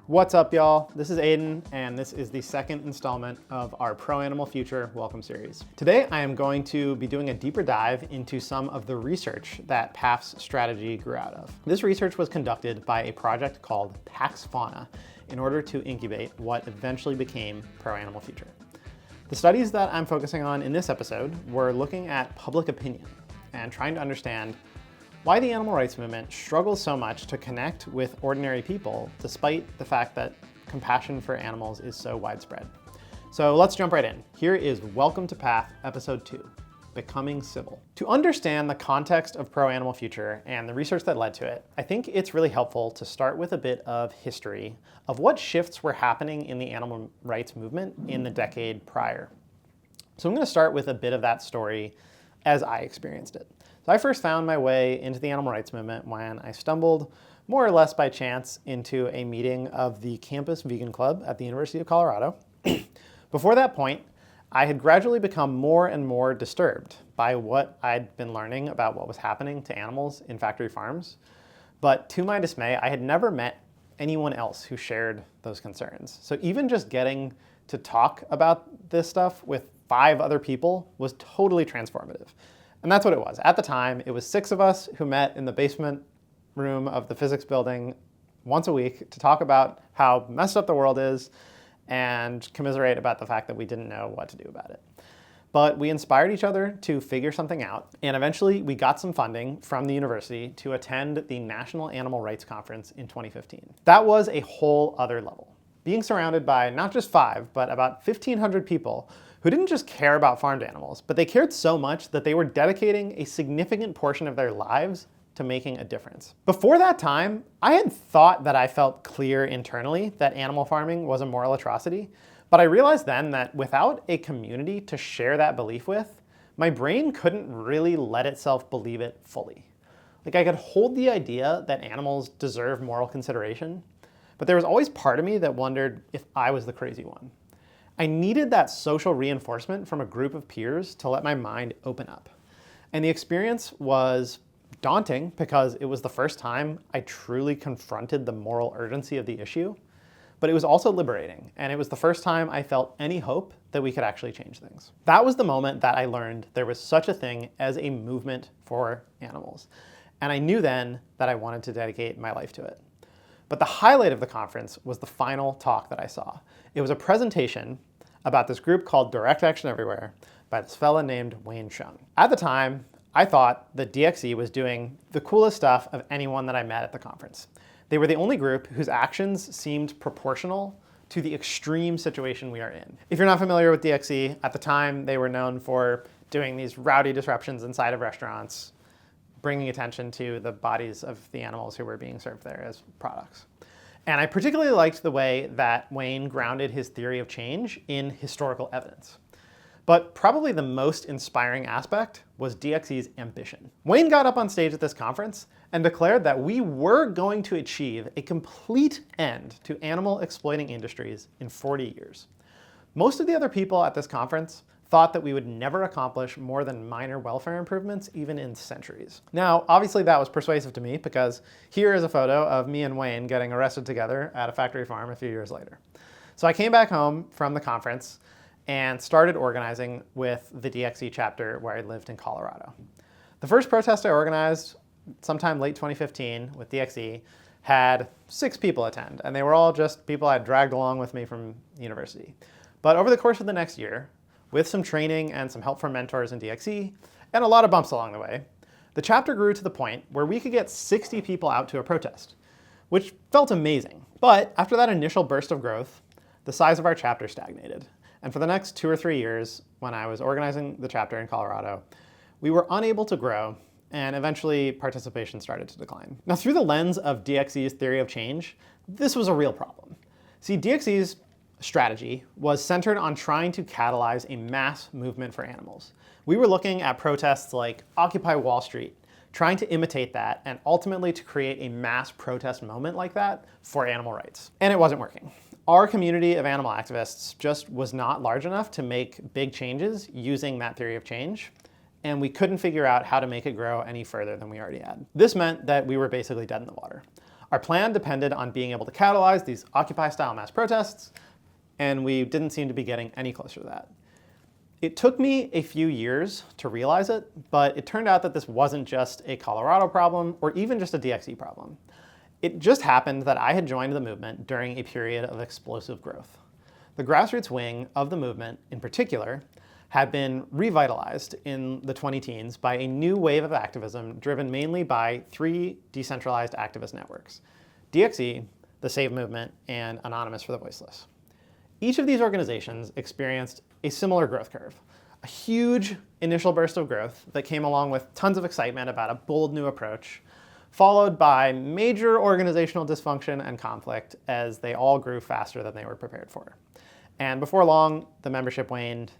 What's up, y'all? This is Aiden, and this is the second installment of our Pro Animal Future Welcome series. Today, I am going to be doing a deeper dive into some of the research that PAF's strategy grew out of. This research was conducted by a project called Pax Fauna in order to incubate what eventually became Pro Animal Future. The studies that I'm focusing on in this episode were looking at public opinion and trying to understand why the animal rights movement struggles so much to connect with ordinary people despite the fact that compassion for animals is so widespread. So let's jump right in. Here is Welcome to PAF, Episode 2, Becoming Civil. To understand the context of Pro Animal Future and the research that led to it, I think it's really helpful to start with a bit of history of what shifts were happening in the animal rights movement in the decade prior. So I'm going to start with a bit of that story as I experienced it. So I first found my way into the animal rights movement when I stumbled, more or less by chance, into a meeting of the Campus Vegan Club at the University of Colorado. Before that point, I had gradually become more and more disturbed by what I'd been learning about what was happening to animals in factory farms. But to my dismay, I had never met anyone else who shared those concerns. So even just getting to talk about this stuff with 5 other people was totally transformative. And that's what it was. At the time, it was 6 of us who met in the basement room of the physics building once a week to talk about how messed up the world is and commiserate about the fact that we didn't know what to do about it. But we inspired each other to figure something out, and eventually we got some funding from the university to attend the National Animal Rights Conference in 2015. That was a whole other level. Being surrounded by not just 5, but about 1,500 people who didn't just care about farmed animals, but they cared so much that they were dedicating a significant portion of their lives to making a difference. Before that time, I had thought that I felt clear internally that animal farming was a moral atrocity, but I realized then that without a community to share that belief with, my brain couldn't really let itself believe it fully. Like, I could hold the idea that animals deserve moral consideration, but there was always part of me that wondered if I was the crazy one. I needed that social reinforcement from a group of peers to let my mind open up. And the experience was daunting because it was the first time I truly confronted the moral urgency of the issue, but it was also liberating. And it was the first time I felt any hope that we could actually change things. That was the moment that I learned there was such a thing as a movement for animals. And I knew then that I wanted to dedicate my life to it. But the highlight of the conference was the final talk that I saw. It was a presentation about this group called Direct Action Everywhere by this fella named Wayne Shung. At the time, I thought that DXE was doing the coolest stuff of anyone that I met at the conference. They were the only group whose actions seemed proportional to the extreme situation we are in. If you're not familiar with DXE, at the time they were known for doing these rowdy disruptions inside of restaurants, bringing attention to the bodies of the animals who were being served there as products. And I particularly liked the way that Wayne grounded his theory of change in historical evidence. But probably the most inspiring aspect was DXE's ambition. Wayne got up on stage at this conference and declared that we were going to achieve a complete end to animal exploiting industries in 40 years. Most of the other people at this conference thought that we would never accomplish more than minor welfare improvements, even in centuries. Now, obviously that was persuasive to me because here is a photo of me and Wayne getting arrested together at a factory farm a few years later. So I came back home from the conference and started organizing with the DXE chapter where I lived in Colorado. The first protest I organized sometime late 2015 with DXE had 6 people attend, and they were all just people I dragged along with me from university. But over the course of the next year, with some training and some help from mentors in DXE, and a lot of bumps along the way, the chapter grew to the point where we could get 60 people out to a protest, which felt amazing. But after that initial burst of growth, the size of our chapter stagnated. And for the next 2 or 3 years, when I was organizing the chapter in Colorado, we were unable to grow, and eventually participation started to decline. Now, through the lens of DXE's theory of change, this was a real problem. See, DXE's strategy was centered on trying to catalyze a mass movement for animals. We were looking at protests like Occupy Wall Street, trying to imitate that and ultimately to create a mass protest moment like that for animal rights. And it wasn't working. Our community of animal activists just was not large enough to make big changes using that theory of change, and we couldn't figure out how to make it grow any further than we already had. This meant that we were basically dead in the water. Our plan depended on being able to catalyze these Occupy-style mass protests, and we didn't seem to be getting any closer to that. It took me a few years to realize it, but it turned out that this wasn't just a Colorado problem or even just a DXE problem. It just happened that I had joined the movement during a period of explosive growth. The grassroots wing of the movement, in particular, had been revitalized in the 20-teens by a new wave of activism driven mainly by 3 decentralized activist networks: DXE, the Save Movement, and Anonymous for the Voiceless. Each of these organizations experienced a similar growth curve, a huge initial burst of growth that came along with tons of excitement about a bold new approach, followed by major organizational dysfunction and conflict as they all grew faster than they were prepared for. And before long, the membership waned.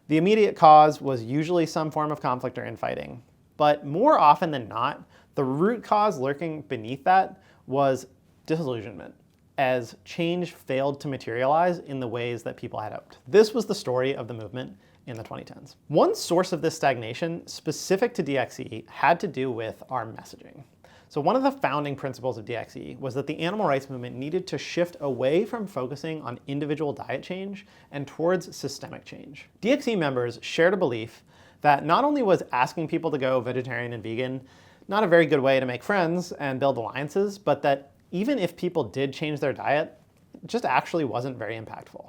The immediate cause was usually some form of conflict or infighting, but more often than not, the root cause lurking beneath that was disillusionment, as change failed to materialize in the ways that people had hoped. This was the story of the movement in the 2010s. One source of this stagnation, specific to DXE, had to do with our messaging. So one of the founding principles of DXE was that the animal rights movement needed to shift away from focusing on individual diet change and towards systemic change. DXE members shared a belief that not only was asking people to go vegetarian and vegan not a very good way to make friends and build alliances, but that even if people did change their diet, it just actually wasn't very impactful.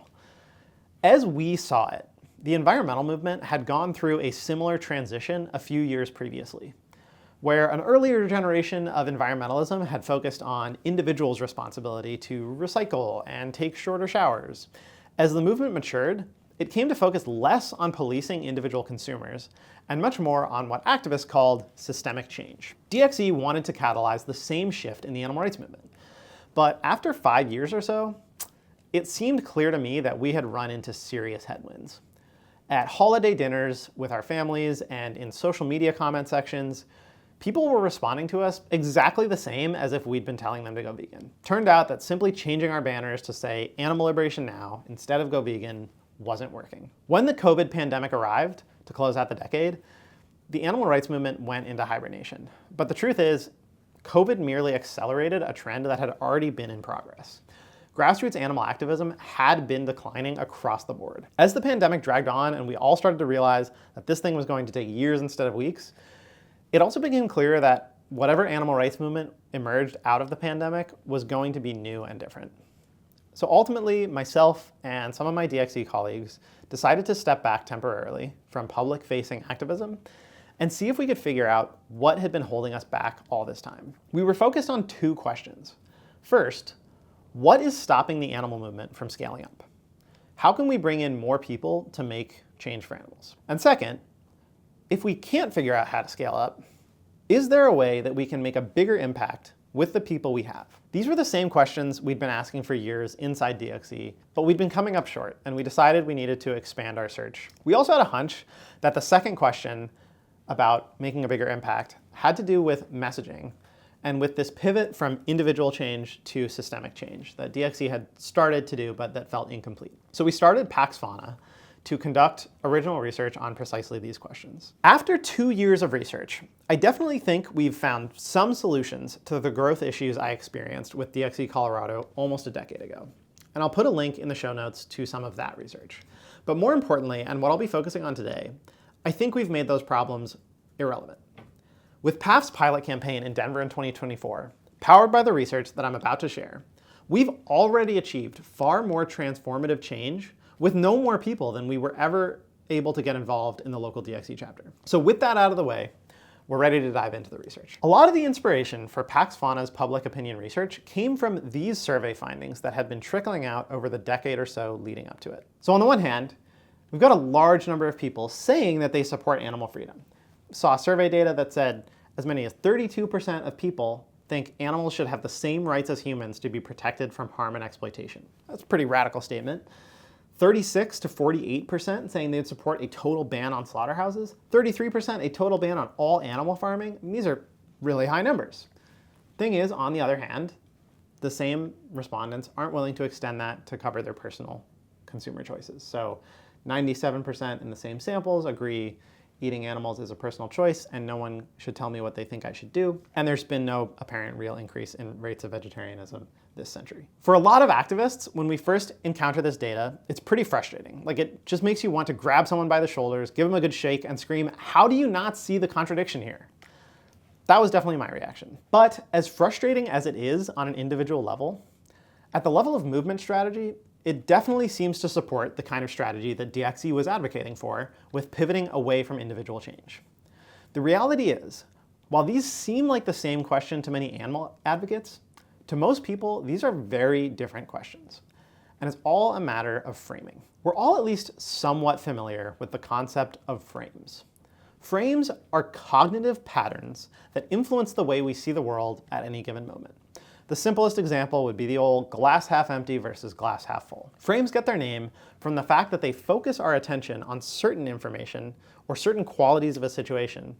As we saw it, the environmental movement had gone through a similar transition a few years previously, where an earlier generation of environmentalism had focused on individuals' responsibility to recycle and take shorter showers. As the movement matured, it came to focus less on policing individual consumers and much more on what activists called systemic change. DXE wanted to catalyze the same shift in the animal rights movement. But after 5 years or so, it seemed clear to me that we had run into serious headwinds. At holiday dinners with our families and in social media comment sections, people were responding to us exactly the same as if we'd been telling them to go vegan. Turned out that simply changing our banners to say "Animal Liberation Now" instead of "Go Vegan" wasn't working. When the COVID pandemic arrived to close out the decade, the animal rights movement went into hibernation. But the truth is, COVID merely accelerated a trend that had already been in progress. Grassroots animal activism had been declining across the board. As the pandemic dragged on and we all started to realize that this thing was going to take years instead of weeks, it also became clear that whatever animal rights movement emerged out of the pandemic was going to be new and different. So ultimately, myself and some of my DXE colleagues decided to step back temporarily from public-facing activism and see if we could figure out what had been holding us back all this time. We were focused on 2 questions. First, what is stopping the animal movement from scaling up? How can we bring in more people to make change for animals? And second, if we can't figure out how to scale up, is there a way that we can make a bigger impact with the people we have? These were the same questions we'd been asking for years inside DXE, but we'd been coming up short, and we decided we needed to expand our search. We also had a hunch that the second question about making a bigger impact had to do with messaging, and with this pivot from individual change to systemic change that DXE had started to do, but that felt incomplete. So we started Pax Fauna to conduct original research on precisely these questions. After 2 years of research, I definitely think we've found some solutions to the growth issues I experienced with DXE Colorado almost a decade ago. And I'll put a link in the show notes to some of that research. But more importantly, and what I'll be focusing on today, I think we've made those problems irrelevant. With PAF's pilot campaign in Denver in 2024, powered by the research that I'm about to share, we've already achieved far more transformative change with no more people than we were ever able to get involved in the local DXE chapter. So with that out of the way, we're ready to dive into the research. A lot of the inspiration for Pax Fauna's public opinion research came from these survey findings that had been trickling out over the decade or so leading up to it. So on the one hand, we've got a large number of people saying that they support animal freedom. Saw survey data that said as many as 32% of people think animals should have the same rights as humans to be protected from harm and exploitation. That's a pretty radical statement. 36 to 48% saying they'd support a total ban on slaughterhouses. 33% a total ban on all animal farming. And these are really high numbers. Thing is, on the other hand, the same respondents aren't willing to extend that to cover their personal consumer choices. So 97% in the same samples agree eating animals is a personal choice and no one should tell me what they think I should do. And there's been no apparent real increase in rates of vegetarianism this century. For a lot of activists, when we first encounter this data, it's pretty frustrating. Like, it just makes you want to grab someone by the shoulders, give them a good shake, and scream, "How do you not see the contradiction here?" That was definitely my reaction. But as frustrating as it is on an individual level, at the level of movement strategy, it definitely seems to support the kind of strategy that DXE was advocating for, with pivoting away from individual change. The reality is, while these seem like the same question to many animal advocates, to most people, these are very different questions. And it's all a matter of framing. We're all at least somewhat familiar with the concept of frames. Frames are cognitive patterns that influence the way we see the world at any given moment. The simplest example would be the old glass half empty versus glass half full. Frames get their name from the fact that they focus our attention on certain information or certain qualities of a situation.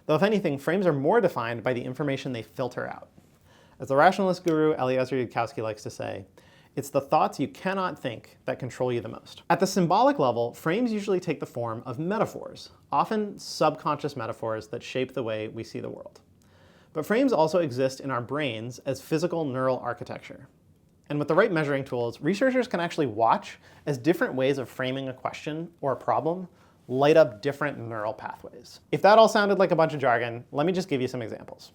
Though if anything, frames are more defined by the information they filter out. As the rationalist guru Eliezer Yudkowsky likes to say, it's the thoughts you cannot think that control you the most. At the symbolic level, frames usually take the form of metaphors, often subconscious metaphors that shape the way we see the world. But frames also exist in our brains as physical neural architecture. And with the right measuring tools, researchers can actually watch as different ways of framing a question or a problem light up different neural pathways. If that all sounded like a bunch of jargon, let me just give you some examples.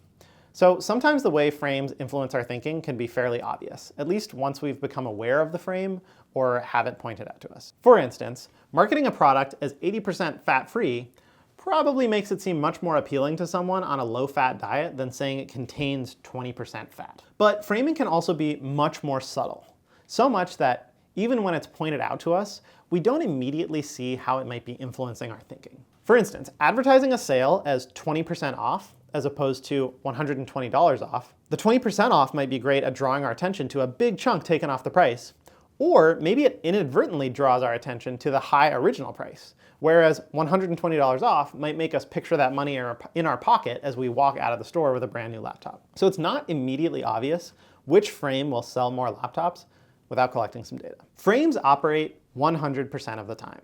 So sometimes the way frames influence our thinking can be fairly obvious, at least once we've become aware of the frame or have it pointed out to us. For instance, marketing a product as 80% fat-free probably makes it seem much more appealing to someone on a low-fat diet than saying it contains 20% fat. But framing can also be much more subtle, so much that even when it's pointed out to us, we don't immediately see how it might be influencing our thinking. For instance, advertising a sale as 20% off as opposed to $120 off, the 20% off might be great at drawing our attention to a big chunk taken off the price, or maybe it inadvertently draws our attention to the high original price, whereas $120 off might make us picture that money in our pocket as we walk out of the store with a brand new laptop. So it's not immediately obvious which frame will sell more laptops without collecting some data. Frames operate 100% of the time.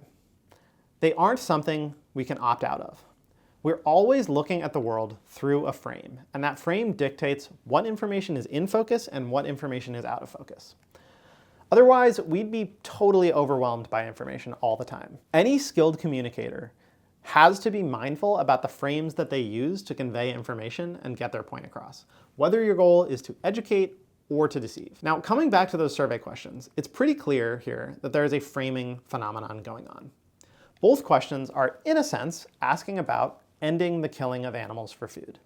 They aren't something we can opt out of. We're always looking at the world through a frame, and that frame dictates what information is in focus and what information is out of focus. Otherwise, we'd be totally overwhelmed by information all the time. Any skilled communicator has to be mindful about the frames that they use to convey information and get their point across, whether your goal is to educate or to deceive. Now, coming back to those survey questions, it's pretty clear here that there is a framing phenomenon going on. Both questions are, in a sense, asking about ending the killing of animals for food.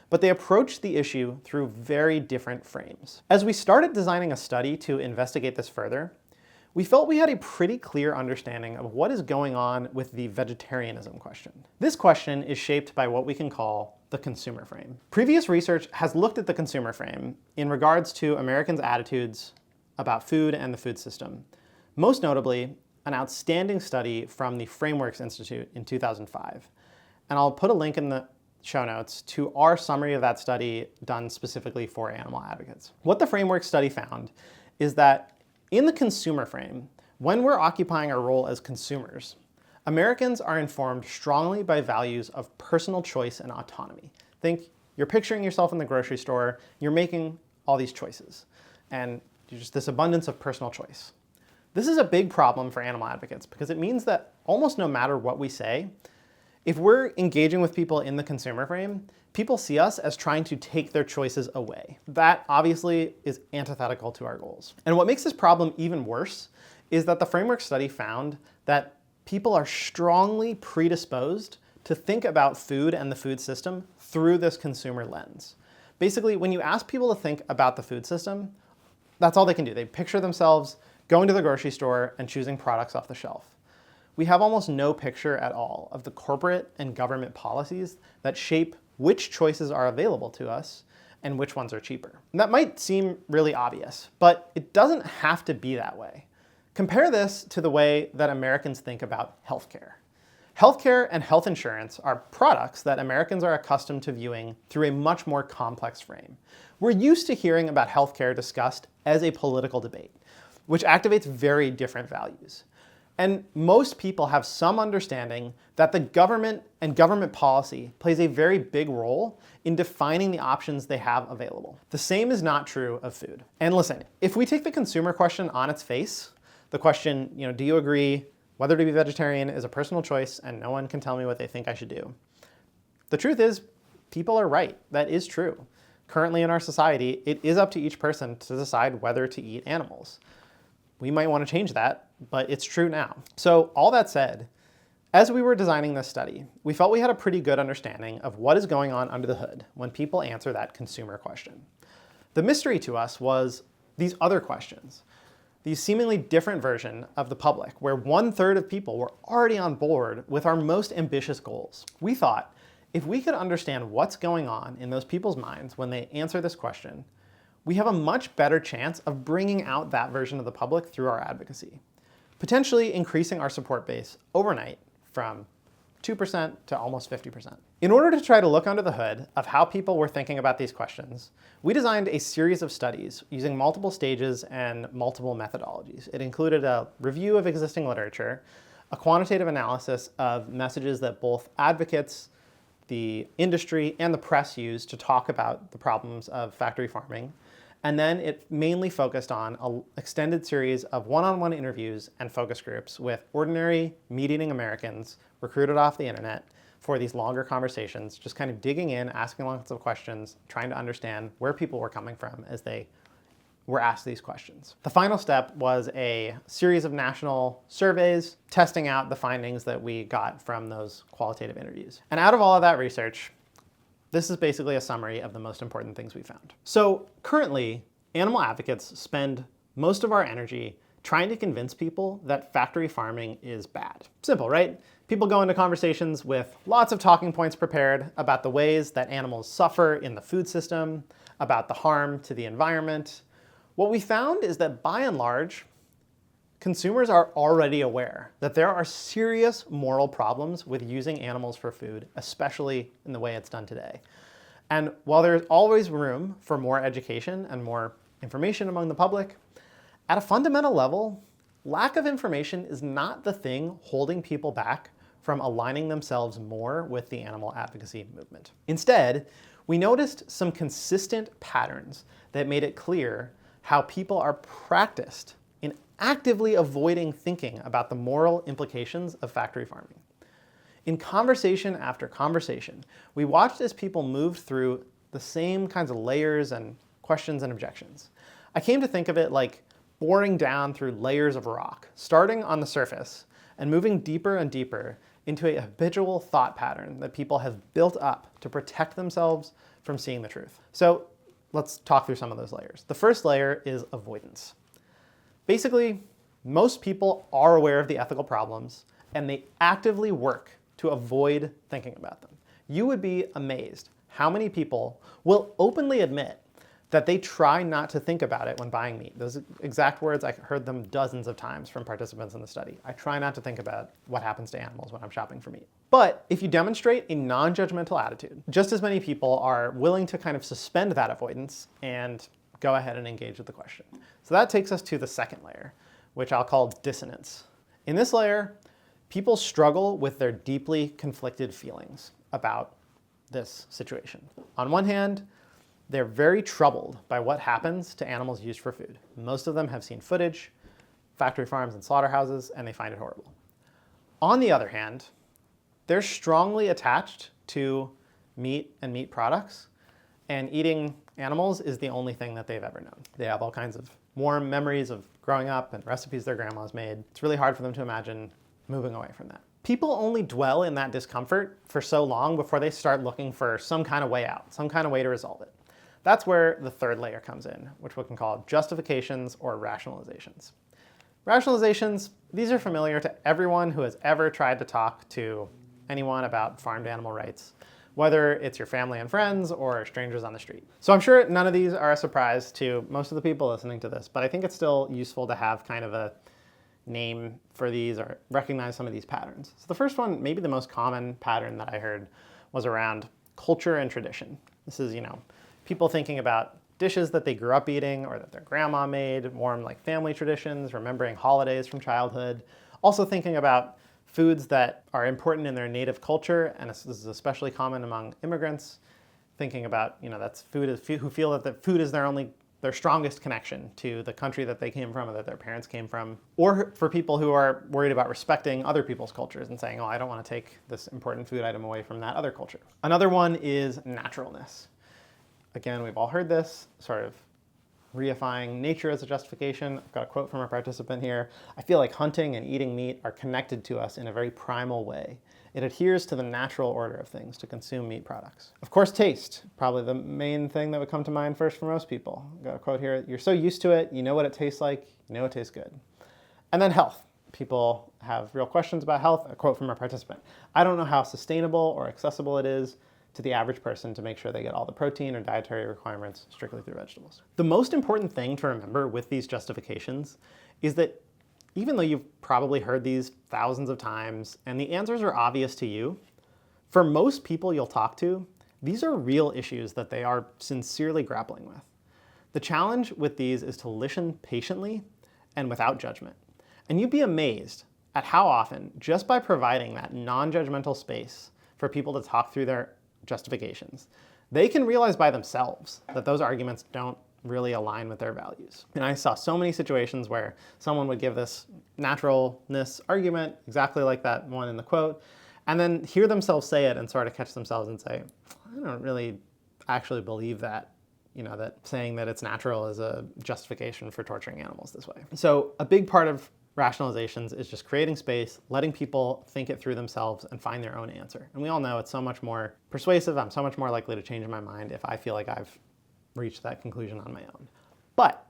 But they approach the issue through very different frames. As we started designing a study to investigate this further, we felt we had a pretty clear understanding of what is going on with the vegetarianism question. This question is shaped by what we can call the consumer frame. Previous research has looked at the consumer frame in regards to Americans' attitudes about food and the food system. Most notably, an outstanding study from the Frameworks Institute in 2005. And I'll put a link in the show notes to our summary of that study done specifically for animal advocates. What the Framework study found is that in the consumer frame, when we're occupying our role as consumers, Americans are informed strongly by values of personal choice and autonomy. Think you're picturing yourself in the grocery store, you're making all these choices, and just this abundance of personal choice. This is a big problem for animal advocates because it means that almost no matter what we say, if we're engaging with people in the consumer frame, people see us as trying to take their choices away. That obviously is antithetical to our goals. And what makes this problem even worse is that the Framework study found that people are strongly predisposed to think about food and the food system through this consumer lens. Basically, when you ask people to think about the food system, that's all they can do. They picture themselves going to the grocery store and choosing products off the shelf. We have almost no picture at all of the corporate and government policies that shape which choices are available to us and which ones are cheaper. And that might seem really obvious, but it doesn't have to be that way. Compare this to the way that Americans think about healthcare. Healthcare and health insurance are products that Americans are accustomed to viewing through a much more complex frame. We're used to hearing about healthcare discussed as a political debate, which activates very different values. And most people have some understanding that the government and government policy plays a very big role in defining the options they have available. The same is not true of food. And listen, if we take the consumer question on its face, the question, do you agree whether to be vegetarian is a personal choice and no one can tell me what they think I should do? The truth is, people are right. That is true. Currently in our society, it is up to each person to decide whether to eat animals. We might want to change that, but it's true now. So all that said, as we were designing this study, we felt we had a pretty good understanding of what is going on under the hood when people answer that consumer question. The mystery to us was these other questions, these seemingly different version of the public, where 1/3 of people were already on board with our most ambitious goals. We thought, if we could understand what's going on in those people's minds when they answer this question, we have a much better chance of bringing out that version of the public through our advocacy, potentially increasing our support base overnight from 2% to almost 50%. In order to try to look under the hood of how people were thinking about these questions, we designed a series of studies using multiple stages and multiple methodologies. It included a review of existing literature, a quantitative analysis of messages that both advocates, the industry, and the press use to talk about the problems of factory farming. And then it mainly focused on an extended series of one-on-one interviews and focus groups with ordinary meat-eating Americans recruited off the internet for these longer conversations, just kind of digging in, asking lots of questions, trying to understand where people were coming from as they were asked these questions. The final step was a series of national surveys testing out the findings that we got from those qualitative interviews. And out of all of that research, this is basically a summary of the most important things we found. So currently, animal advocates spend most of our energy trying to convince people that factory farming is bad. Simple, right? People go into conversations with lots of talking points prepared about the ways that animals suffer in the food system, about the harm to the environment. What we found is that by and large, consumers are already aware that there are serious moral problems with using animals for food, especially in the way it's done today. And while there's always room for more education and more information among the public, at a fundamental level, lack of information is not the thing holding people back from aligning themselves more with the animal advocacy movement. Instead, we noticed some consistent patterns that made it clear how people are practiced in actively avoiding thinking about the moral implications of factory farming. In conversation after conversation, we watched as people moved through the same kinds of layers and questions and objections. I came to think of it like boring down through layers of rock, starting on the surface and moving deeper and deeper into a habitual thought pattern that people have built up to protect themselves from seeing the truth. So let's talk through some of those layers. The first layer is avoidance. Basically, most people are aware of the ethical problems and they actively work to avoid thinking about them. You would be amazed how many people will openly admit that they try not to think about it when buying meat. Those exact words, I heard them dozens of times from participants in the study. I try not to think about what happens to animals when I'm shopping for meat. But if you demonstrate a non-judgmental attitude, just as many people are willing to kind of suspend that avoidance and go ahead and engage with the question. So that takes us to the second layer, which I'll call dissonance. In this layer, people struggle with their deeply conflicted feelings about this situation. On one hand, they're very troubled by what happens to animals used for food. Most of them have seen footage, factory farms and slaughterhouses, and they find it horrible. On the other hand, they're strongly attached to meat and meat products, and eating animals is the only thing that they've ever known. They have all kinds of warm memories of growing up and recipes their grandmas made. It's really hard for them to imagine moving away from that. People only dwell in that discomfort for so long before they start looking for some kind of way out, some kind of way to resolve it. That's where the third layer comes in, which we can call justifications or rationalizations. Rationalizations, these are familiar to everyone who has ever tried to talk to anyone about farmed animal rights, whether it's your family and friends or strangers on the street. So I'm sure none of these are a surprise to most of the people listening to this, but I think it's still useful to have kind of a name for these or recognize some of these patterns. So the first one, maybe the most common pattern that I heard, was around culture and tradition. This is, people thinking about dishes that they grew up eating or that their grandma made, warm like family traditions, remembering holidays from childhood. Also thinking about foods that are important in their native culture, and this is especially common among immigrants, thinking about, that's who feel that the food is their strongest connection to the country that they came from or that their parents came from. Or for people who are worried about respecting other people's cultures and saying, oh, I don't want to take this important food item away from that other culture. Another one is naturalness. Again, we've all heard this, sort of reifying nature as a justification. I've got a quote from a participant here. I feel like hunting and eating meat are connected to us in a very primal way. It adheres to the natural order of things to consume meat products. Of course, taste, probably the main thing that would come to mind first for most people. I've got a quote here. You're so used to it, you know what it tastes like, you know it tastes good. And then health. People have real questions about health. A quote from a participant. I don't know how sustainable or accessible it is to the average person to make sure they get all the protein or dietary requirements strictly through vegetables. The most important thing to remember with these justifications is that even though you've probably heard these thousands of times and the answers are obvious to you, for most people you'll talk to, these are real issues that they are sincerely grappling with. The challenge with these is to listen patiently and without judgment. And you'd be amazed at how often, just by providing that non-judgmental space for people to talk through their justifications, they can realize by themselves that those arguments don't really align with their values. And I saw so many situations where someone would give this naturalness argument, exactly like that one in the quote, and then hear themselves say it and sort of catch themselves and say, I don't really actually believe that, that saying that it's natural is a justification for torturing animals this way. So a big part of rationalizations is just creating space, letting people think it through themselves and find their own answer. And we all know it's so much more persuasive. I'm so much more likely to change my mind if I feel like I've reached that conclusion on my own. But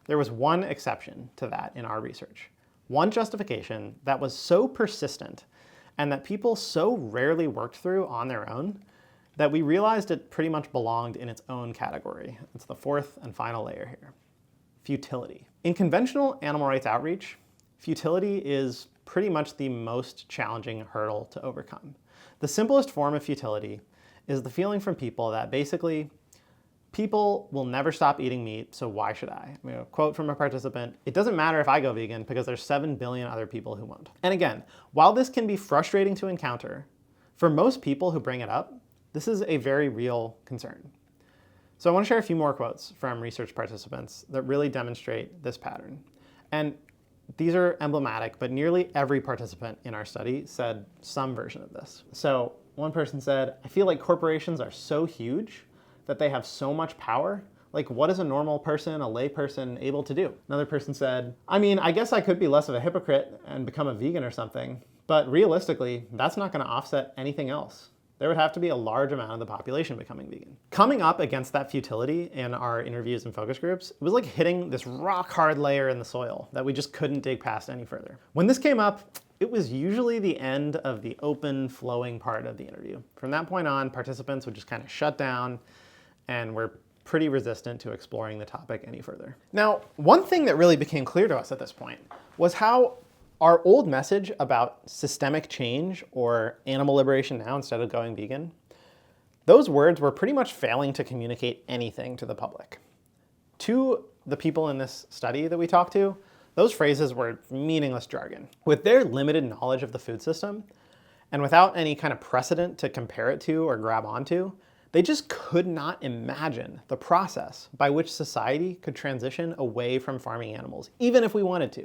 there was one exception to that in our research. One justification that was so persistent and that people so rarely worked through on their own that we realized it pretty much belonged in its own category. It's the fourth and final layer here. Futility. In conventional animal rights outreach, futility is pretty much the most challenging hurdle to overcome. The simplest form of futility is the feeling from people that basically people will never stop eating meat, so why should I? A quote from a participant, it doesn't matter if I go vegan because there's 7 billion other people who won't. And again, while this can be frustrating to encounter, for most people who bring it up, this is a very real concern. So I want to share a few more quotes from research participants that really demonstrate this pattern. And these are emblematic, but nearly every participant in our study said some version of this. So one person said, I feel like corporations are so huge that they have so much power. Like, what is a normal person, a lay person, able to do? Another person said, I guess I could be less of a hypocrite and become a vegan or something, but realistically, that's not going to offset anything else. There would have to be a large amount of the population becoming vegan. Coming up against that futility in our interviews and focus groups, it was like hitting this rock hard layer in the soil that we just couldn't dig past any further. When this came up, it was usually the end of the open, flowing part of the interview. From that point on, participants would just kind of shut down and were pretty resistant to exploring the topic any further. Now, one thing that really became clear to us at this point was how our old message about systemic change or animal liberation now instead of going vegan, those words were pretty much failing to communicate anything to the public. To the people in this study that we talked to, those phrases were meaningless jargon. With their limited knowledge of the food system, and without any kind of precedent to compare it to or grab onto, they just could not imagine the process by which society could transition away from farming animals, even if we wanted to.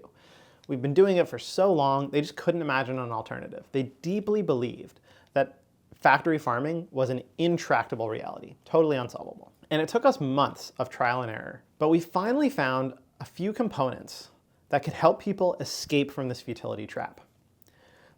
We've been doing it for so long, they just couldn't imagine an alternative. They deeply believed that factory farming was an intractable reality, totally unsolvable. And it took us months of trial and error, but we finally found a few components that could help people escape from this futility trap.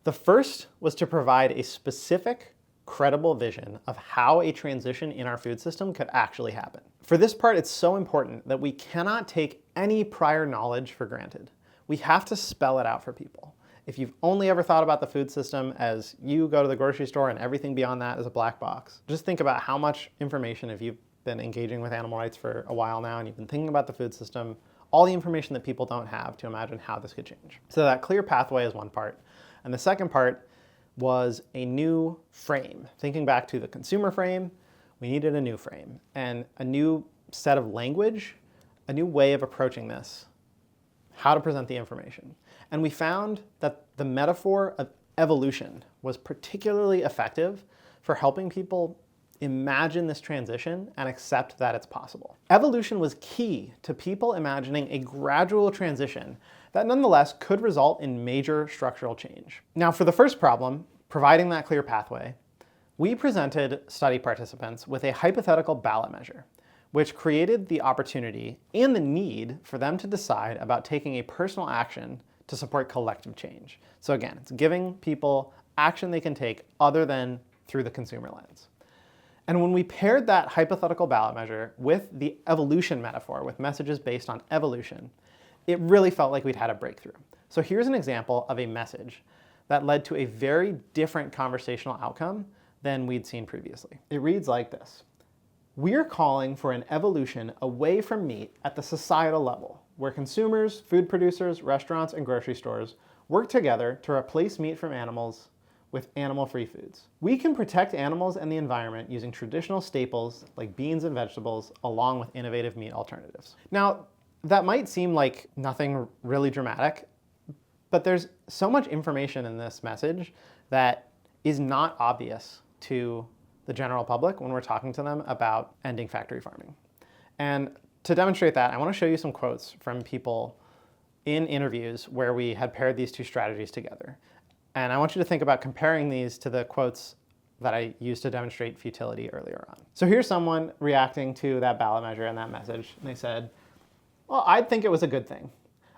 The first was to provide a specific, credible vision of how a transition in our food system could actually happen. For this part, it's so important that we cannot take any prior knowledge for granted. We have to spell it out for people. If you've only ever thought about the food system as you go to the grocery store and everything beyond that is a black box, just think about how much information, if you've been engaging with animal rights for a while now and you've been thinking about the food system, all the information that people don't have to imagine how this could change. So that clear pathway is one part. And the second part was a new frame. Thinking back to the consumer frame, we needed a new frame and a new set of language, a new way of approaching this how to present the information. And we found that the metaphor of evolution was particularly effective for helping people imagine this transition and accept that it's possible. Evolution was key to people imagining a gradual transition that nonetheless could result in major structural change. Now, for the first problem, providing that clear pathway, we presented study participants with a hypothetical ballot measure, which created the opportunity and the need for them to decide about taking a personal action to support collective change. So again, it's giving people action they can take other than through the consumer lens. And when we paired that hypothetical ballot measure with the evolution metaphor, with messages based on evolution, it really felt like we'd had a breakthrough. So here's an example of a message that led to a very different conversational outcome than we'd seen previously. It reads like this: "We're calling for an evolution away from meat at the societal level, where consumers, food producers, restaurants, and grocery stores work together to replace meat from animals with animal-free foods. We can protect animals and the environment using traditional staples like beans and vegetables, along with innovative meat alternatives." Now, that might seem like nothing really dramatic, but there's so much information in this message that is not obvious to the general public when we're talking to them about ending factory farming. And to demonstrate that, I want to show you some quotes from people in interviews where we had paired these two strategies together. And I want you to think about comparing these to the quotes that I used to demonstrate futility earlier on. So here's someone reacting to that ballot measure and that message. And they said, "Well, I'd think it was a good thing.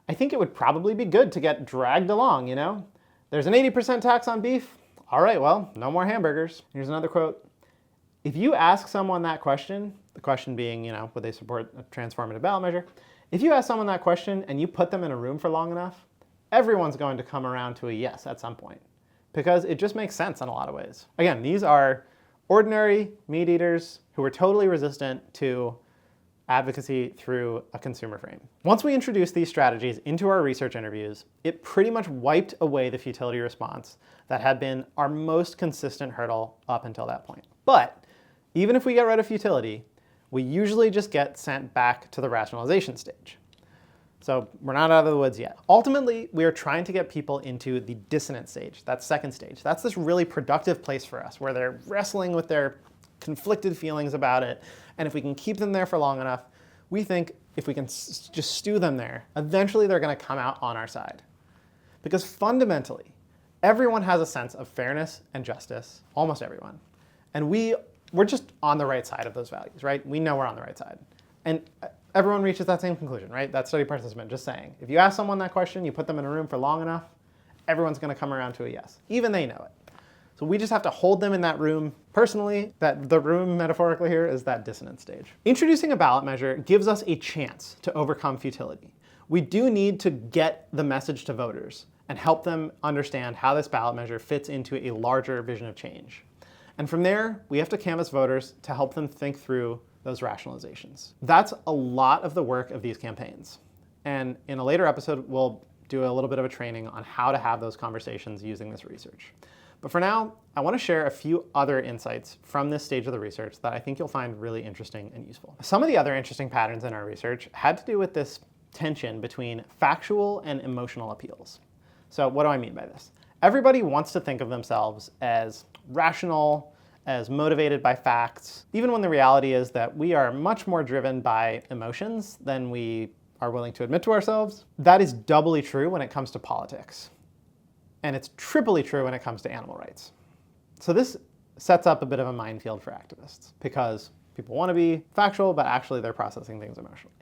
I think it would probably be good to get dragged along, you know? There's an 80% tax on beef. All right, well, no more hamburgers." Here's another quote: "If you ask someone that question," the question being, would they support a transformative ballot measure? "If you ask someone that question and you put them in a room for long enough, everyone's going to come around to a yes at some point, because it just makes sense in a lot of ways." Again, these are ordinary meat eaters who are totally resistant to advocacy through a consumer frame. Once we introduced these strategies into our research interviews, it pretty much wiped away the futility response that had been our most consistent hurdle up until that point. But even if we get rid of futility, we usually just get sent back to the rationalization stage. So we're not out of the woods yet. Ultimately, we are trying to get people into the dissonant stage, that second stage. That's this really productive place for us where they're wrestling with their conflicted feelings about it. And if we can keep them there for long enough, we think if we can just stew them there, eventually they're going to come out on our side. Because fundamentally, everyone has a sense of fairness and justice, almost everyone. And we're just on the right side of those values, right? We know we're on the right side. And everyone reaches that same conclusion, right? That study participant just saying, if you ask someone that question, you put them in a room for long enough, everyone's going to come around to a yes. Even they know it. So we just have to hold them in that room. Personally, that the room metaphorically here is that dissonant stage. Introducing a ballot measure gives us a chance to overcome futility. We do need to get the message to voters and help them understand how this ballot measure fits into a larger vision of change. And from there, we have to canvass voters to help them think through those rationalizations. That's a lot of the work of these campaigns. And in a later episode, we'll do a little bit of a training on how to have those conversations using this research. But for now, I want to share a few other insights from this stage of the research that I think you'll find really interesting and useful. Some of the other interesting patterns in our research had to do with this tension between factual and emotional appeals. So what do I mean by this? Everybody wants to think of themselves as rational, as motivated by facts, even when the reality is that we are much more driven by emotions than we are willing to admit to ourselves. That is doubly true when it comes to politics. And it's triply true when it comes to animal rights. So this sets up a bit of a minefield for activists because people want to be factual, but actually they're processing things emotionally.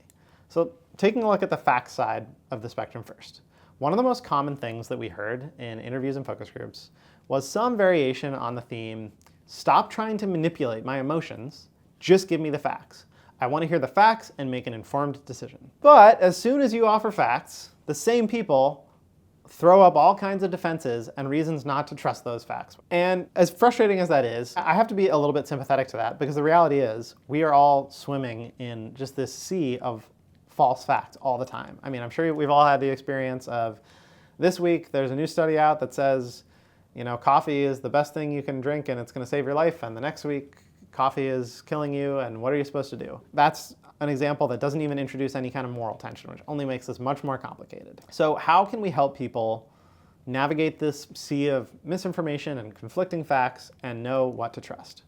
So taking a look at the facts side of the spectrum first. One of the most common things that we heard in interviews and focus groups was some variation on the theme, stop trying to manipulate my emotions, just give me the facts. I want to hear the facts and make an informed decision. But as soon as you offer facts, the same people throw up all kinds of defenses and reasons not to trust those facts. And as frustrating as that is, I have to be a little bit sympathetic to that because the reality is we are all swimming in just this sea of false facts all the time. I mean, I'm sure we've all had the experience of this week, there's a new study out that says, coffee is the best thing you can drink and it's going to save your life. And the next week, coffee is killing you and what are you supposed to do? That's an example that doesn't even introduce any kind of moral tension, which only makes this much more complicated. So how can we help people navigate this sea of misinformation and conflicting facts and know what to trust?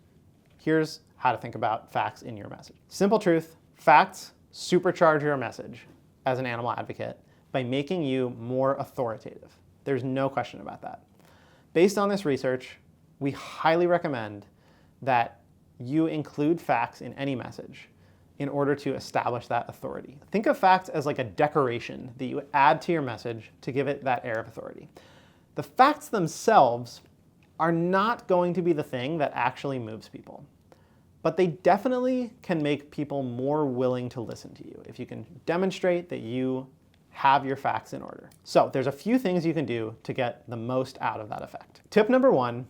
Here's how to think about facts in your message. Simple truth, facts supercharge your message as an animal advocate by making you more authoritative. There's no question about that. Based on this research, we highly recommend that you include facts in any message in order to establish that authority. Think of facts as like a decoration that you add to your message to give it that air of authority. The facts themselves are not going to be the thing that actually moves people, but they definitely can make people more willing to listen to you if you can demonstrate that you have your facts in order. So there's a few things you can do to get the most out of that effect. Tip number one,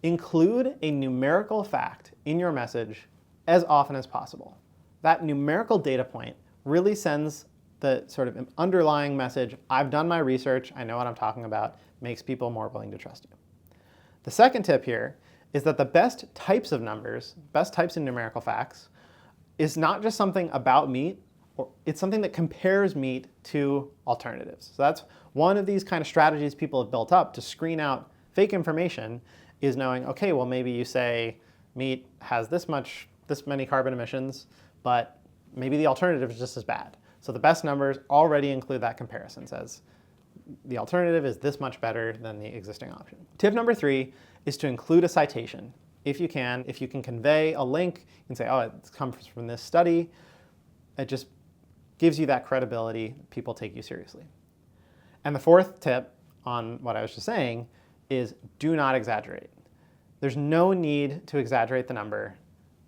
include a numerical fact in your message as often as possible. That numerical data point really sends the sort of underlying message, I've done my research, I know what I'm talking about, makes people more willing to trust you. The second tip here is that the best types of numbers, best types of numerical facts, is not just something about meat, or it's something that compares meat to alternatives. So that's one of these kind of strategies people have built up to screen out fake information, is knowing, okay, well maybe you say meat has this many carbon emissions, but maybe the alternative is just as bad. So the best numbers already include that comparison, says the alternative is this much better than the existing option. Tip number three is to include a citation. If you can convey a link and say, oh, it comes from this study, it just gives you that credibility, people take you seriously. And the fourth tip on what I was just saying is do not exaggerate. There's no need to exaggerate the number.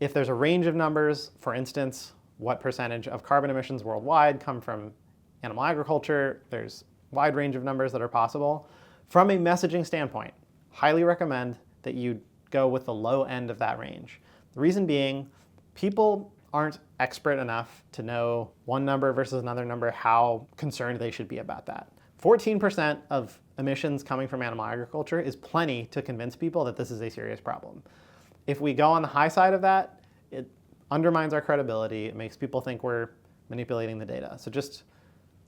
If there's a range of numbers, for instance, what percentage of carbon emissions worldwide come from animal agriculture, there's a wide range of numbers that are possible. From a messaging standpoint, highly recommend that you go with the low end of that range. The reason being, people aren't expert enough to know one number versus another number, how concerned they should be about that. 14% of emissions coming from animal agriculture is plenty to convince people that this is a serious problem. If we go on the high side of that, it undermines our credibility. It makes people think we're manipulating the data. So just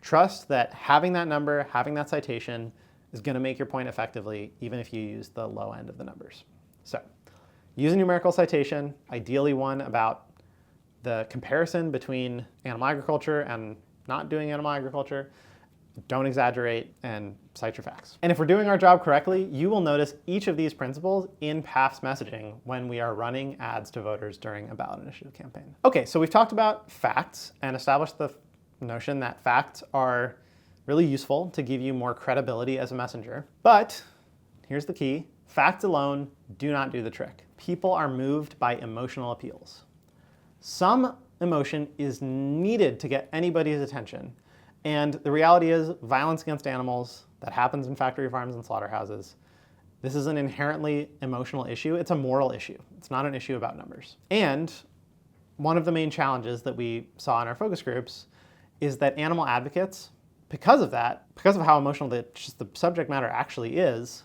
trust that having that number, having that citation is going to make your point effectively, even if you use the low end of the numbers. So use a numerical citation, ideally one about the comparison between animal agriculture and not doing animal agriculture. Don't exaggerate and cite your facts. And if we're doing our job correctly, you will notice each of these principles in PAF's messaging when we are running ads to voters during a ballot initiative campaign. Okay, so we've talked about facts and established the notion that facts are really useful to give you more credibility as a messenger. But here's the key, facts alone do not do the trick. People are moved by emotional appeals. Some emotion is needed to get anybody's attention. And the reality is violence against animals that happens in factory farms and slaughterhouses, this is an inherently emotional issue. It's a moral issue. It's not an issue about numbers. And one of the main challenges that we saw in our focus groups is that animal advocates, because of that, because of how emotional the subject matter actually is,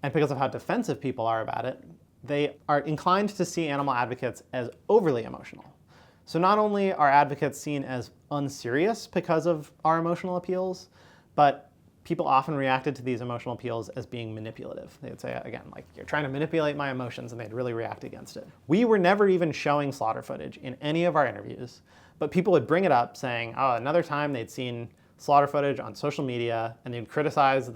and because of how defensive people are about it, they are inclined to see animal advocates as overly emotional. So not only are advocates seen as unserious because of our emotional appeals, but people often reacted to these emotional appeals as being manipulative. They would say, again, like, you're trying to manipulate my emotions, and they'd really react against it. We were never even showing slaughter footage in any of our interviews, but people would bring it up saying, oh, another time they'd seen slaughter footage on social media, and they'd criticize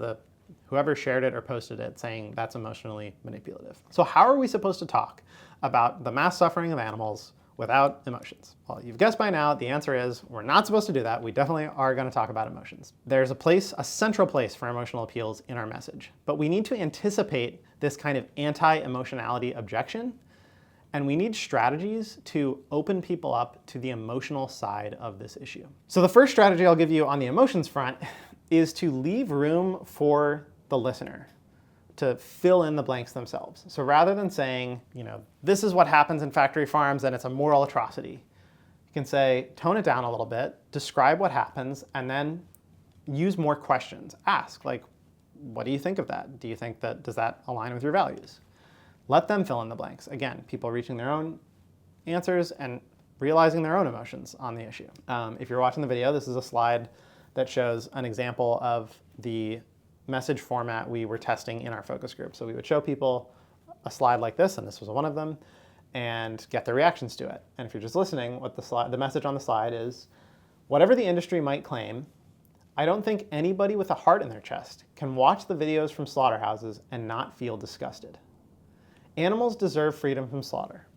whoever shared it or posted it, saying that's emotionally manipulative. So how are we supposed to talk about the mass suffering of animals without emotions? Well, you've guessed by now, the answer is we're not supposed to do that. We definitely are going to talk about emotions. There's a central place for emotional appeals in our message, but we need to anticipate this kind of anti-emotionality objection, and we need strategies to open people up to the emotional side of this issue. So the first strategy I'll give you on the emotions front is to leave room for the listener to fill in the blanks themselves. So rather than saying, this is what happens in factory farms and it's a moral atrocity, you can say, tone it down a little bit, describe what happens, and then use more questions. Ask, like, what do you think of that? Do you think does that align with your values? Let them fill in the blanks. Again, people reaching their own answers and realizing their own emotions on the issue. If you're watching the video, this is a slide that shows an example of the message format we were testing in our focus group. So we would show people a slide like this, and this was one of them, and get their reactions to it. And if you're just listening, what the message on the slide is, whatever the industry might claim, I don't think anybody with a heart in their chest can watch the videos from slaughterhouses and not feel disgusted. Animals deserve freedom from slaughter.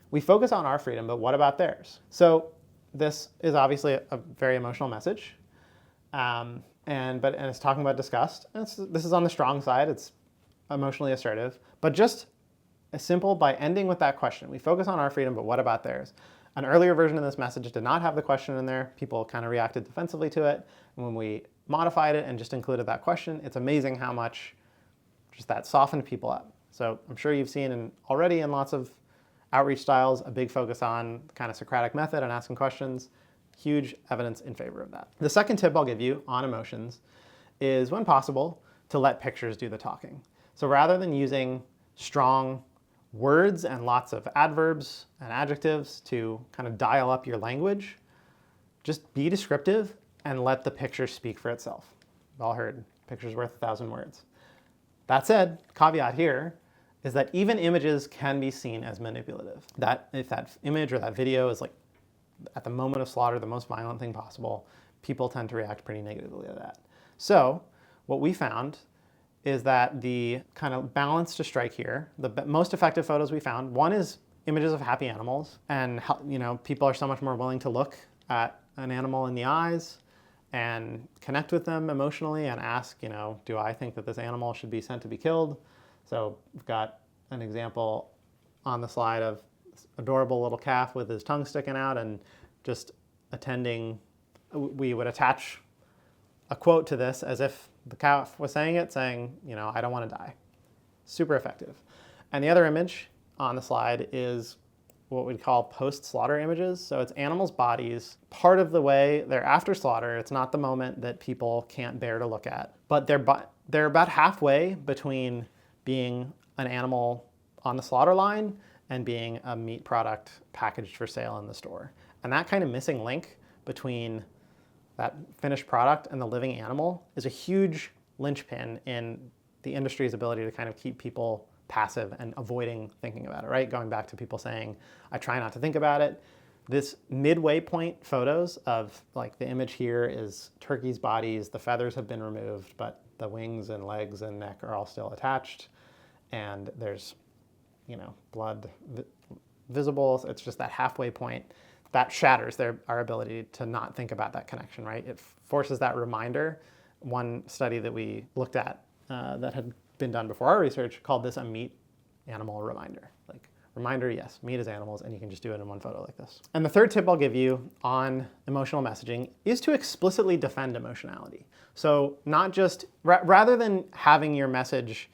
We focus on our freedom, but what about theirs? So this is obviously a very emotional message, and it's talking about disgust. This is on the strong side. It's emotionally assertive, but just as simple by ending with that question. We focus on our freedom, but what about theirs? An earlier version of this message did not have the question in there. People kind of reacted defensively to it. And when we modified it and just included that question, it's amazing how much just that softened people up. So I'm sure you've seen already in lots of outreach styles, a big focus on kind of Socratic method and asking questions. Huge evidence in favor of that. The second tip I'll give you on emotions is, when possible, to let pictures do the talking. So rather than using strong words and lots of adverbs and adjectives to kind of dial up your language, just be descriptive and let the picture speak for itself. We've all heard, picture's worth 1,000 words. That said, caveat here is that even images can be seen as manipulative. That if that image or that video is like at the moment of slaughter, the most violent thing possible, people tend to react pretty negatively to that. So what we found is that the kind of balance to strike here, the most effective photos we found, one is images of happy animals, and people are so much more willing to look at an animal in the eyes and connect with them emotionally and ask, do I think that this animal should be sent to be killed? So we've got an example on the slide of this adorable little calf with his tongue sticking out, and just we would attach a quote to this as if the calf was saying it, saying, I don't want to die. Super effective. And the other image on the slide is what we'd call post-slaughter images. So it's animals' bodies. Part of the way they're after slaughter, it's not the moment that people can't bear to look at, but they're about halfway between being an animal on the slaughter line and being a meat product packaged for sale in the store. And that kind of missing link between that finished product and the living animal is a huge linchpin in the industry's ability to kind of keep people passive and avoiding thinking about it, right? Going back to people saying, I try not to think about it. This midway point photos of, like, the image here is turkeys' bodies, the feathers have been removed, but the wings and legs and neck are all still attached, and there's, blood visible. It's just that halfway point that shatters our ability to not think about that connection, right? It forces that reminder. One study that we looked at that had been done before our research called this a meat animal reminder. Like, reminder, yes, meat is animals, and you can just do it in one photo like this. And the third tip I'll give you on emotional messaging is to explicitly defend emotionality. So not just, rather than having your message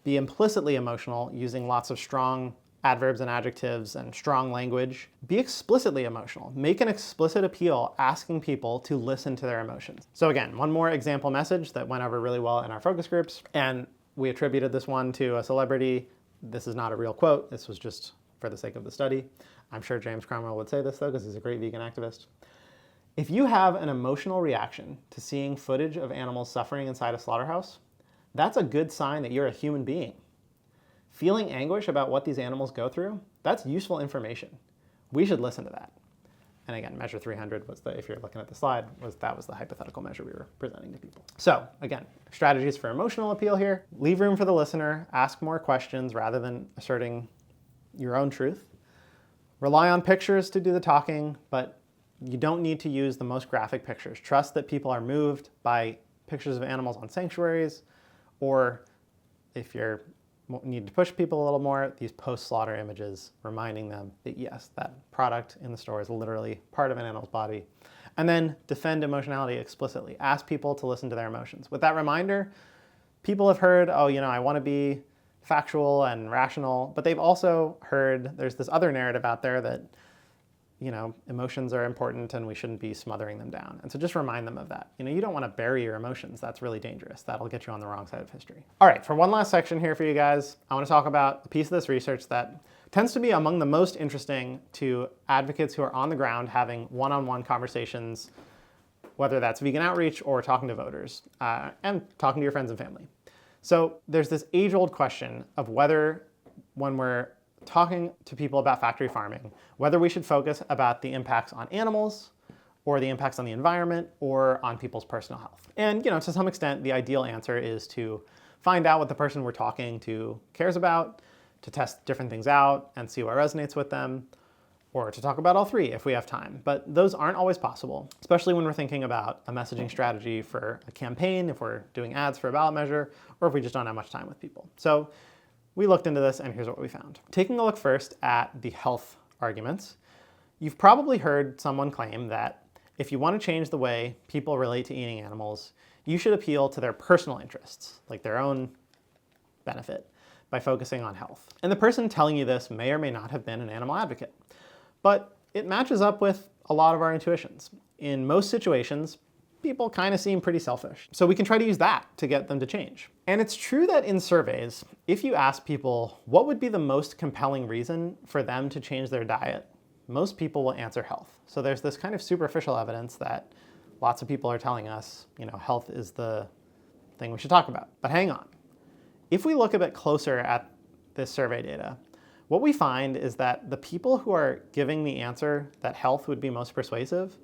be implicitly emotional using lots of strong adverbs and adjectives and strong language, be explicitly emotional. Make an explicit appeal asking people to listen to their emotions. So again, one more example message that went over really well in our focus groups, and we attributed this one to a celebrity. This is not a real quote. This was just for the sake of the study. I'm sure James Cromwell would say this though, because he's a great vegan activist. If you have an emotional reaction to seeing footage of animals suffering inside a slaughterhouse, that's a good sign that you're a human being. Feeling anguish about what these animals go through, that's useful information. We should listen to that. And again, measure 300 was if you're looking at the slide, that was the hypothetical measure we were presenting to people. So again, strategies for emotional appeal here. Leave room for the listener, ask more questions rather than asserting your own truth. Rely on pictures to do the talking, but you don't need to use the most graphic pictures. Trust that people are moved by pictures of animals on sanctuaries, or if you need to push people a little more, these post-slaughter images reminding them that yes, that product in the store is literally part of an animal's body. And then defend emotionality explicitly. Ask people to listen to their emotions. With that reminder, people have heard, oh, I want to be factual and rational, but they've also heard there's this other narrative out there that emotions are important and we shouldn't be smothering them down. And so just remind them of that. You don't want to bury your emotions. That's really dangerous. That'll get you on the wrong side of history. All right, for one last section here for you guys, I want to talk about a piece of this research that tends to be among the most interesting to advocates who are on the ground having one-on-one conversations, whether that's vegan outreach or talking to voters and talking to your friends and family. So there's this age-old question of whether, when we're talking to people about factory farming, whether we should focus about the impacts on animals or the impacts on the environment or on people's personal health. And to some extent, the ideal answer is to find out what the person we're talking to cares about, to test different things out and see what resonates with them, or to talk about all three if we have time. But those aren't always possible, especially when we're thinking about a messaging strategy for a campaign, if we're doing ads for a ballot measure, or if we just don't have much time with people. So we looked into this and here's what we found. Taking a look first at the health arguments, you've probably heard someone claim that if you want to change the way people relate to eating animals, you should appeal to their personal interests, like their own benefit, by focusing on health. And the person telling you this may or may not have been an animal advocate, but it matches up with a lot of our intuitions. In most situations, people kind of seem pretty selfish. So we can try to use that to get them to change. And it's true that in surveys, if you ask people what would be the most compelling reason for them to change their diet, most people will answer health. So there's this kind of superficial evidence that lots of people are telling us, health is the thing we should talk about. But hang on. If we look a bit closer at this survey data, what we find is that the people who are giving the answer that health would be most persuasive,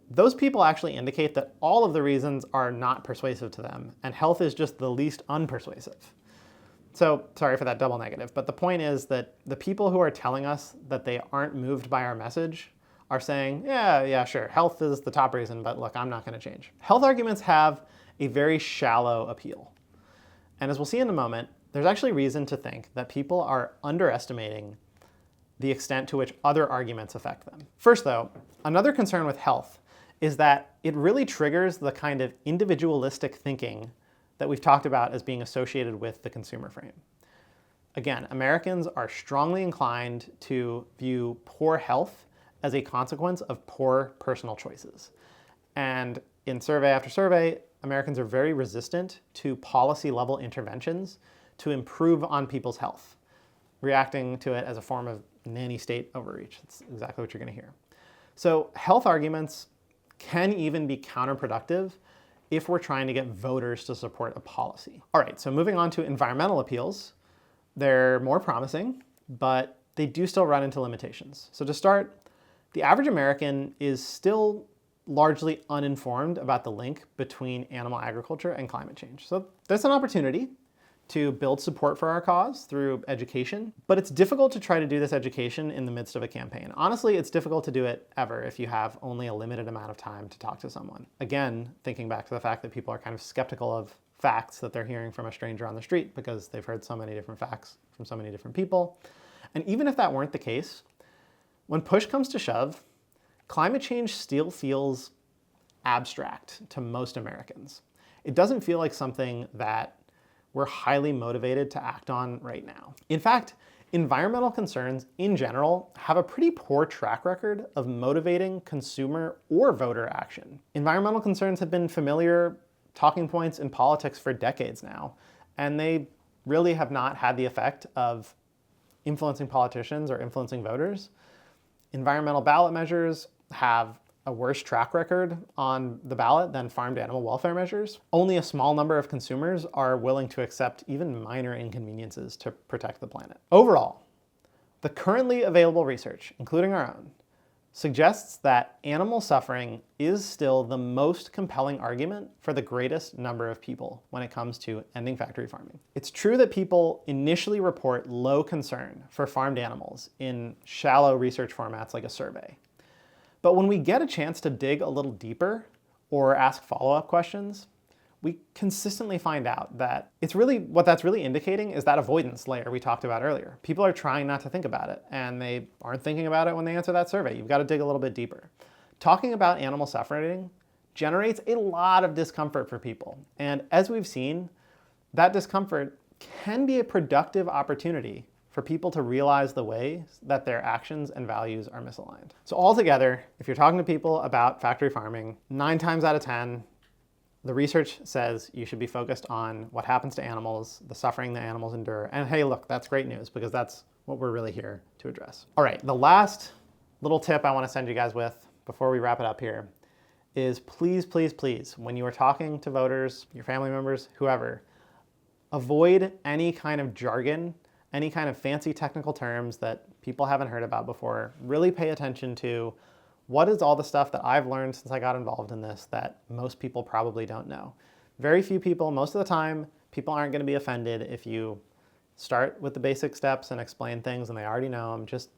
those people actually indicate that all of the reasons are not persuasive to them, and health is just the least unpersuasive. So sorry for that double negative, but the point is that the people who are telling us that they aren't moved by our message are saying, yeah, sure, health is the top reason, but look, I'm not going to change. Health arguments have a very shallow appeal. And as we'll see in a moment, there's actually reason to think that people are underestimating the extent to which other arguments affect them. First though, another concern with health is that it really triggers the kind of individualistic thinking that we've talked about as being associated with the consumer frame. Again, Americans are strongly inclined to view poor health as a consequence of poor personal choices. And in survey after survey, Americans are very resistant to policy-level interventions to improve on people's health, reacting to it as a form of nanny state overreach. That's exactly what you're going to hear. So health arguments can even be counterproductive if we're trying to get voters to support a policy. All right, so moving on to environmental appeals, they're more promising, but they do still run into limitations. So to start, the average American is still largely uninformed about the link between animal agriculture and climate change. So there's an opportunity to build support for our cause through education, but it's difficult to try to do this education in the midst of a campaign. Honestly, it's difficult to do it ever if you have only a limited amount of time to talk to someone. Again, thinking back to the fact that people are kind of skeptical of facts that they're hearing from a stranger on the street because they've heard so many different facts from so many different people. And even if that weren't the case, when push comes to shove, climate change still feels abstract to most Americans. It doesn't feel like something that we're highly motivated to act on right now. In fact, environmental concerns in general have a pretty poor track record of motivating consumer or voter action. Environmental concerns have been familiar talking points in politics for decades now, and they really have not had the effect of influencing politicians or influencing voters. Environmental ballot measures have a worse track record on the ballot than farmed animal welfare measures. Only a small number of consumers are willing to accept even minor inconveniences to protect the planet. Overall, the currently available research, including our own, suggests that animal suffering is still the most compelling argument for the greatest number of people when it comes to ending factory farming. It's true that people initially report low concern for farmed animals in shallow research formats like a survey. But when we get a chance to dig a little deeper or ask follow-up questions, we consistently find out that what that's really indicating is that avoidance layer we talked about earlier. People are trying not to think about it, and they aren't thinking about it when they answer that survey. You've got to dig a little bit deeper. Talking about animal suffering generates a lot of discomfort for people. And as we've seen, that discomfort can be a productive opportunity for people to realize the ways that their actions and values are misaligned. So altogether, if you're talking to people about factory farming, 9 times out of 10, the research says you should be focused on what happens to animals, the suffering that animals endure. And hey, look, that's great news because that's what we're really here to address. All right, the last little tip I want to send you guys with before we wrap it up here is please, please, please, when you are talking to voters, your family members, whoever, avoid any kind of jargon, any kind of fancy technical terms that people haven't heard about before. Really pay attention to what is all the stuff that I've learned since I got involved in this that most people probably don't know. Very few people, most of the time, people aren't going to be offended if you start with the basic steps and explain things and they already know them. Just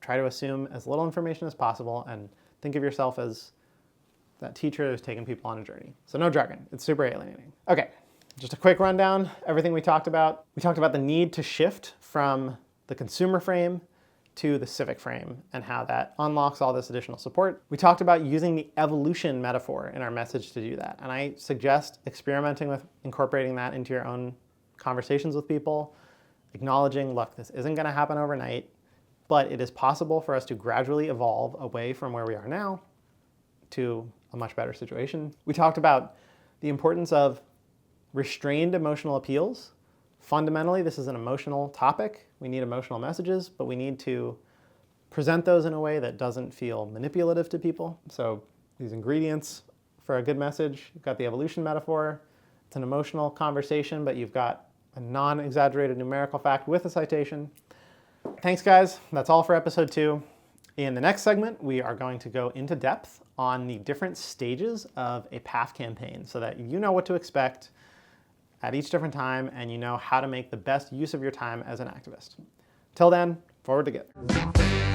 try to assume as little information as possible and think of yourself as that teacher who's taking people on a journey. So no jargon, it's super alienating. Okay, just a quick rundown, everything we talked about. We talked about the need to shift from the consumer frame to the civic frame and how that unlocks all this additional support. We talked about using the evolution metaphor in our message to do that. And I suggest experimenting with incorporating that into your own conversations with people, acknowledging, look, this isn't gonna happen overnight, but it is possible for us to gradually evolve away from where we are now to a much better situation. We talked about the importance of restrained emotional appeals. Fundamentally, this is an emotional topic. We need emotional messages, but we need to present those in a way that doesn't feel manipulative to people. So these ingredients for a good message, you've got the evolution metaphor. It's an emotional conversation, but you've got a non-exaggerated numerical fact with a citation. Thanks, guys. That's all for episode 2. In the next segment, we are going to go into depth on the different stages of a PAF campaign so that you know what to expect at each different time and you know how to make the best use of your time as an activist. Till then, forward together.